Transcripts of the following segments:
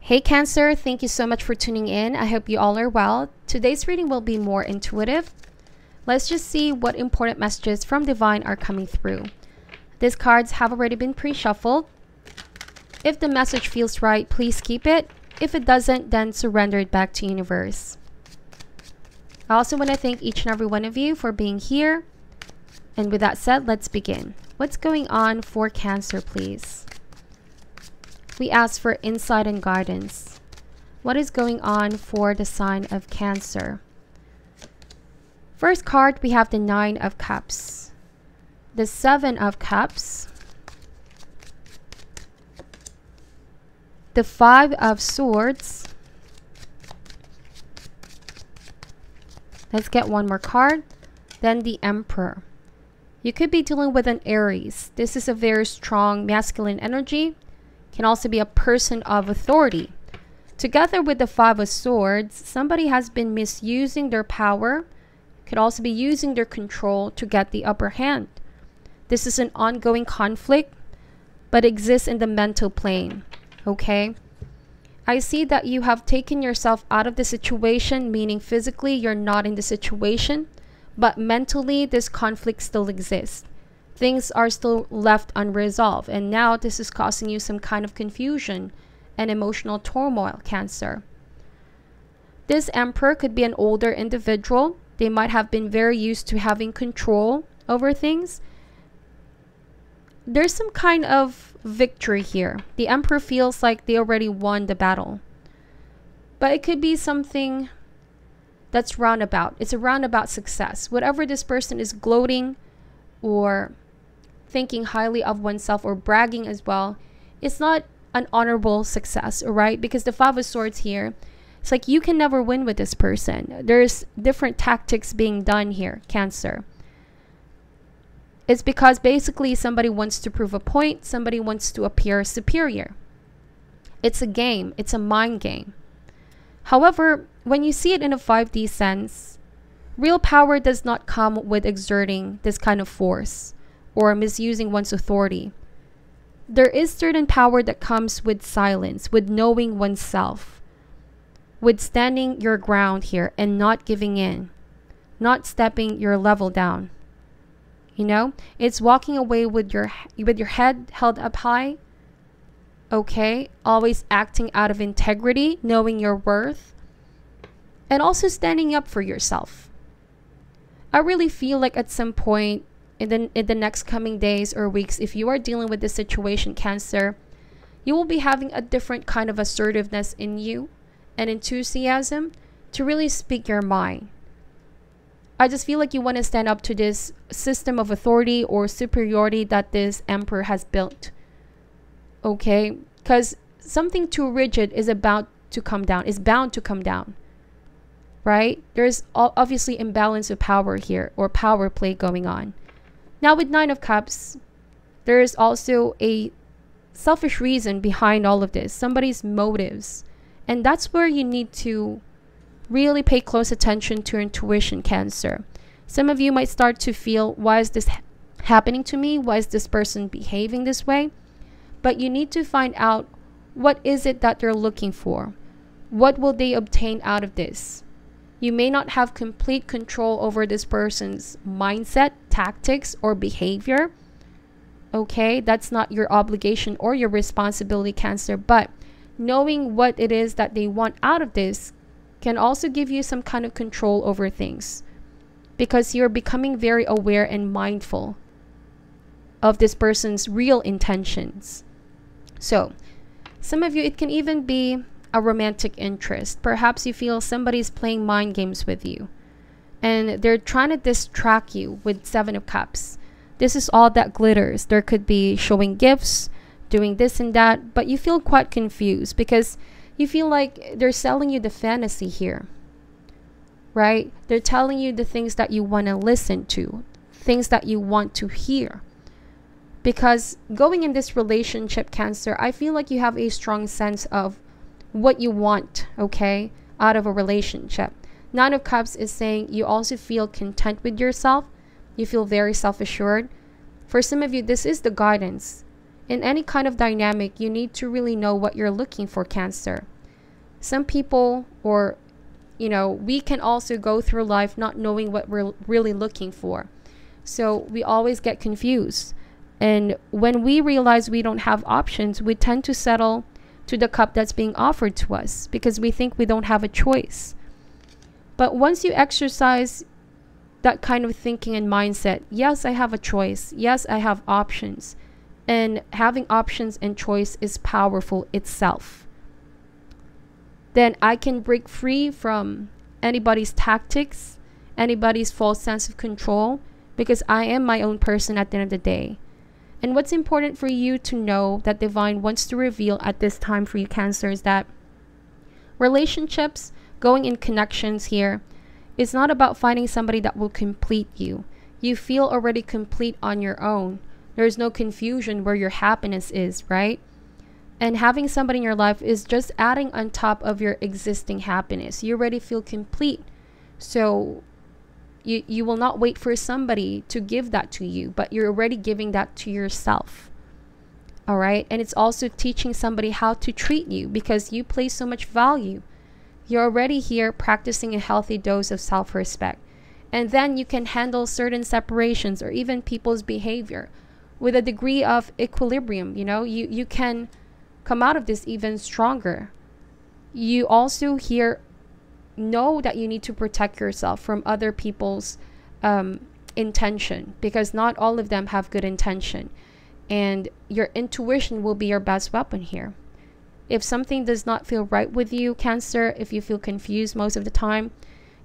Hey Cancer, thank you so much for tuning in. I hope you all are well. Today's reading will be more intuitive. Let's just see what important messages from Divine are coming through. These cards have already been pre-shuffled. If the message feels right, please keep it. If it doesn't, then surrender it back to universe. I also want to thank each and every one of you for being here. And with that said, let's begin. What's going on for Cancer, please? We ask for insight and guidance. What is going on for the sign of Cancer? First card, we have the 9 of Cups, the 7 of Cups, the 5 of Swords. Let's get one more card. Then the Emperor. You could be dealing with an Aries. This is a very strong masculine energy. Can also be a person of authority. Together with the 5 of Swords, somebody has been misusing their power. Could also be using their control to get the upper hand. This is an ongoing conflict, but exists in the mental plane. Okay? I see that you have taken yourself out of the situation, meaning physically you're not in the situation, but mentally this conflict still exists. Things are still left unresolved, and now this is causing you some kind of confusion and emotional turmoil, Cancer. This Emperor could be an older individual. They might have been very used to having control over things. There's some kind of victory here. The Emperor feels like they already won the battle. But it could be something that's roundabout. It's a roundabout success. Whatever this person is gloating or thinking highly of oneself or bragging as well, it's not an honorable success, all right? Because the 5 of Swords here, it's like you can never win with this person. There's different tactics being done here, Cancer. It's because basically somebody wants to prove a point, somebody wants to appear superior. It's a game, it's a mind game. However, when you see it in a 5D sense, real power does not come with exerting this kind of force or misusing one's authority. There is certain power that comes with silence, with knowing oneself, with standing your ground here and not giving in, not stepping your level down. You know, it's walking away with your head held up high. Okay, always acting out of integrity, knowing your worth, and also standing up for yourself. I really feel like at some point in the next coming days or weeks, if you are dealing with this situation, Cancer, you will be having a different kind of assertiveness in you and enthusiasm to really speak your mind. I just feel like you want to stand up to this system of authority or superiority that this Emperor has built. Okay? Because something too rigid is about to come down, is bound to come down. Right? There's obviously imbalance of power here, or power play going on. Now with 9 of Cups, there is also a selfish reason behind all of this, somebody's motives. And that's where you need to really pay close attention to your intuition, Cancer. Some of you might start to feel, why is this happening to me? Why is this person behaving this way? But you need to find out, what is it that they're looking for? What will they obtain out of this? You may not have complete control over this person's mindset, tactics, or behavior. Okay, that's not your obligation or your responsibility, Cancer. But knowing what it is that they want out of this can also give you some kind of control over things, because you're becoming very aware and mindful of this person's real intentions. So, some of you, it can even be a romantic interest. Perhaps you feel somebody's playing mind games with you and they're trying to distract you with 7 of Cups. This is all that glitters. There could be showing gifts, doing this and that, but you feel quite confused because you feel like they're selling you the fantasy here, right? They're telling you the things that you want to listen to, things that you want to hear. Because going in this relationship, Cancer, I feel like you have a strong sense of what you want, okay, out of a relationship. 9 of Cups is saying you also feel content with yourself. You feel very self-assured. For some of you, this is the guidance. In any kind of dynamic, you need to really know what you're looking for, Cancer. some people, or we can also go through life not knowing what we're really looking for. So we always get confused. And when we realize we don't have options, we tend to settle to the cup that's being offered to us because we think we don't have a choice. But once you exercise that kind of thinking and mindset, yes, I have a choice. Yes, I have options. And having options and choice is powerful itself. Then I can break free from anybody's tactics, anybody's false sense of control, because I am my own person at the end of the day. And what's important for you to know that Divine wants to reveal at this time for you, Cancer, is that relationships, going in connections here, is not about finding somebody that will complete you. You feel already complete on your own. There's no confusion where your happiness is, right? And having somebody in your life is just adding on top of your existing happiness. You already feel complete. So you will not wait for somebody to give that to you, but you're already giving that to yourself. All right? And it's also teaching somebody how to treat you because you place so much value. You're already here practicing a healthy dose of self-respect. And then you can handle certain separations or even people's behavior with a degree of equilibrium. You can come out of this even stronger. You also here know that you need to protect yourself from other people's intention, because not all of them have good intention, and your intuition will be your best weapon here. If something does not feel right with you, Cancer, if you feel confused most of the time,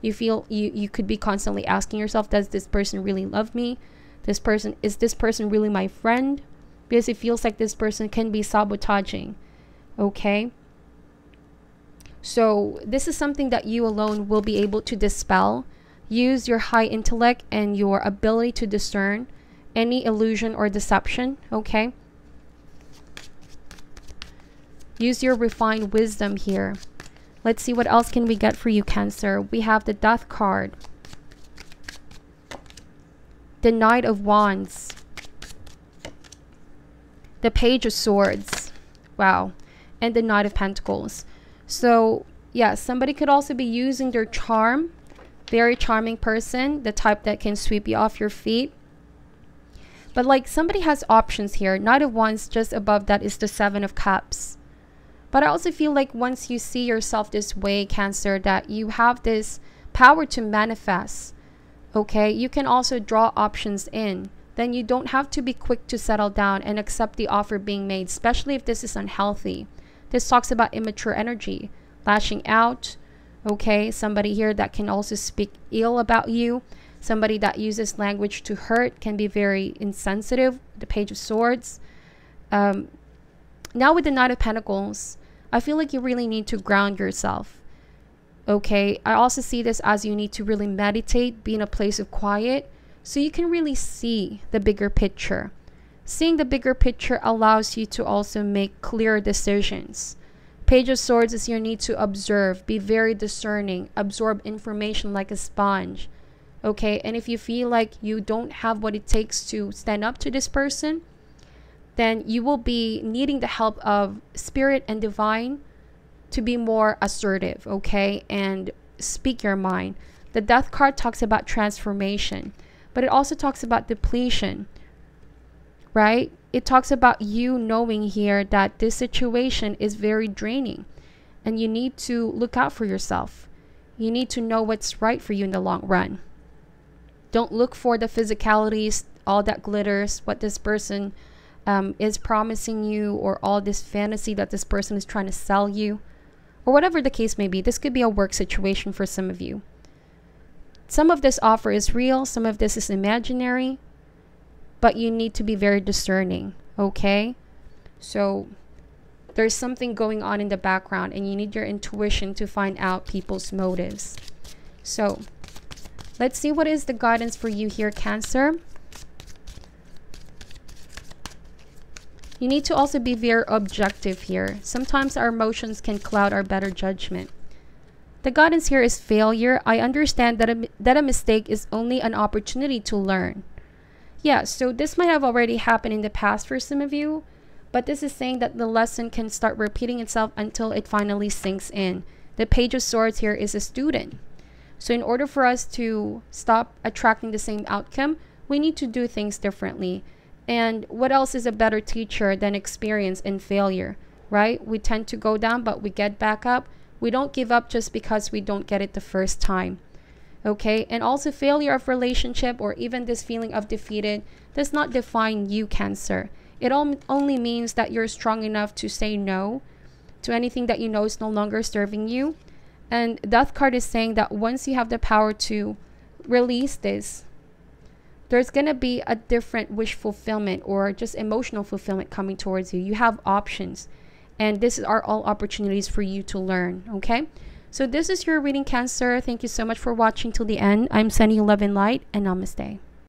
you feel you could be constantly asking yourself, does this person really love me? Is this person really my friend? Because it feels like this person can be sabotaging. Okay? So this is something that you alone will be able to dispel. Use your high intellect and your ability to discern any illusion or deception. Okay? Use your refined wisdom here. Let's see what else can we get for you, Cancer. We have the Death card, the Knight of Wands, the Page of Swords, wow, and the Knight of Pentacles. So yeah, somebody could also be using their charm. Very charming person, the type that can sweep you off your feet. But like, somebody has options here. Knight of Wands, just above that is the Seven of Cups. But I also feel like once you see yourself this way, Cancer, that you have this power to manifest. Okay, you can also draw options in. Then you don't have to be quick to settle down and accept the offer being made, especially if this is unhealthy. This talks about immature energy, lashing out. Okay, somebody here that can also speak ill about you. Somebody that uses language to hurt, can be very insensitive. The Page of Swords. Now with the Knight of Pentacles, I feel like you really need to ground yourself. Okay, I also see this as you need to really meditate, be in a place of quiet, so you can really see the bigger picture. Seeing the bigger picture allows you to also make clear decisions. Page of Swords is your need to observe, be very discerning, absorb information like a sponge. Okay, and if you feel like you don't have what it takes to stand up to this person, then you will be needing the help of Spirit and Divine to be more assertive, okay, and speak your mind. The Death card talks about transformation, but it also talks about depletion, right? It talks about you knowing here that this situation is very draining and you need to look out for yourself. You need to know what's right for you in the long run. Don't look for the physicalities, all that glitters, what this person is promising you, or all this fantasy that this person is trying to sell you, or whatever the case may be. This could be a work situation for some of you. Some of this offer is real, some of this is imaginary, but you need to be very discerning, okay? So there's something going on in the background and you need your intuition to find out people's motives. So let's see what is the guidance for you here, Cancer. You need to also be very objective here. Sometimes our emotions can cloud our better judgment. The guidance here is failure. I understand that a mistake is only an opportunity to learn. Yeah, so this might have already happened in the past for some of you, But this is saying that the lesson can start repeating itself until it finally sinks in. The Page of Swords here is a student. So in order for us to stop attracting the same outcome, we need to do things differently. And what else is a better teacher than experience and failure, right? We tend to go down, but we get back up. We don't give up just because we don't get it the first time. Okay, and also failure of relationship or even this feeling of defeated does not define you, Cancer. It only means that you're strong enough to say no to anything that you know is no longer serving you. And Death card is saying that once you have the power to release this, there's going to be a different wish fulfillment or just emotional fulfillment coming towards you. You have options. And these are all opportunities for you to learn, okay? So this is your reading, Cancer. Thank you so much for watching till the end. I'm sending you love and light, and namaste.